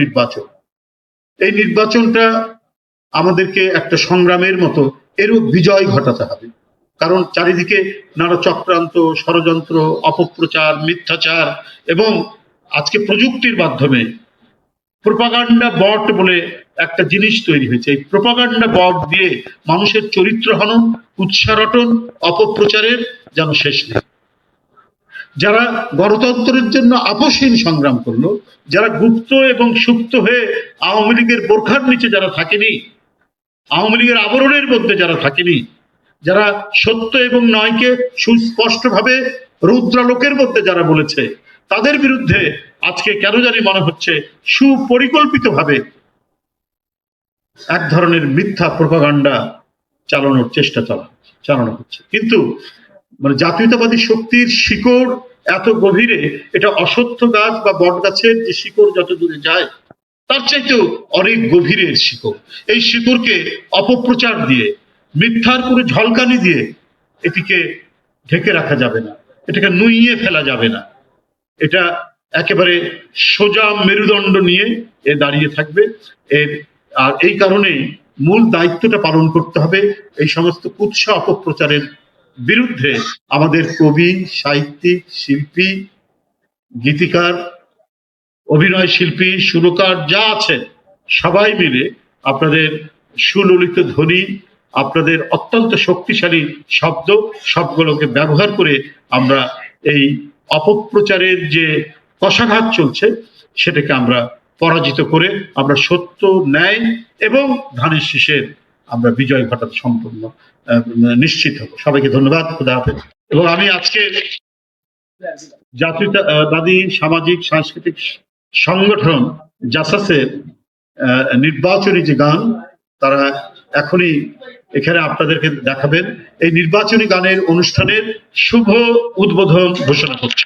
নির্বাচন। এই নির্বাচনটা আমাদেরকে একটা সংগ্রামের মতো এরও বিজয় ঘটাতে হবে, কারণ চারিদিকে নানা চক্রান্ত, ষড়যন্ত্র, অপপ্রচার, মিথ্যাচার এবং আজকে প্রযুক্তির মাধ্যমে প্রোপাগান্ডা বট বলে একটা জিনিস তৈরি হয়েছে। এই প্রোপাগান্ডা বট দিয়ে মানুষের চরিত্র হনন, উৎসারটন, অপপ্রচারের যেন শেষ নেই। যারা গণতন্ত্রের জন্য আপোষহীন সংগ্রাম করলো, যারা গুপ্ত এবং সুপ্ত হয়ে আওয়ামী লীগের বোরখার নিচে যারা থাকেনি, আওয়ামী লীগের আবরণের মধ্যে যারা থাকেনি, যারা সত্য এবং নয়কে সুস্পষ্টভাবে রৌদ্রালোকের মধ্যে যারা বলেছে, তাদের বিরুদ্ধে আজকে কেন জানি মনে হচ্ছে সুপরিকল্পিতভাবে এক ধরনের মিথ্যা প্রোপাগান্ডা চালানোর চেষ্টা চালানো হচ্ছে। কিন্তু মানে জাতীয়তাবাদী শক্তির শিকড় এত গভীরে, এটা অসত্য গাছ বা বট গাছের যে শিকড় যত দূরে যায় তার চাইতেও অনেক গভীরের শিকড়। এই শিকড়কে অপপ্রচার দিয়ে, মিথ্যার কোনো ঝলকানি দিয়ে এটিকে ঢেকে রাখা যাবে না, এটাকে নুইয়ে ফেলা যাবে না। এটা একেবারে সোজা মেরুদণ্ড নিয়ে এ দাঁড়িয়ে থাকবে। আর এই কারণে মূল দায়িত্বটা পালন করতে হবে এই সমস্ত কুৎসা অপপ্রচারের বিরুদ্ধে। আমাদের কবি, সাহিত্যিক, শিল্পী, গীতিকার, অভিনয় শিল্পী, সুরকার যা আছেন সবাই মিলে আপনাদের সুললিত ধ্বনি, আপনাদের অত্যন্ত শক্তিশালী শব্দ, সবগুলোকে ব্যবহার করে আমরা এই অপপ্রচারের যে কষাঘাত চলছে সেটাকে আমরা পরাজিত করে আমরা সত্য, ন্যায় এবং ধানের শীষের আমরা বিজয় ঘটাতে সম্পূর্ণ নিশ্চিত হব। সবাইকে ধন্যবাদ। খোদা হাফেজ। এবং আমি আজকে জাতীয়তাবাদী সামাজিক সাংস্কৃতিক সংগঠন জাসাসের নির্বাচনী যে গান তারা এখনই এখানে আপনাদেরকে দেখাবেন। এই নির্বাচনী গানের অনুষ্ঠানের শুভ উদ্বোধন ঘোষণা করছি।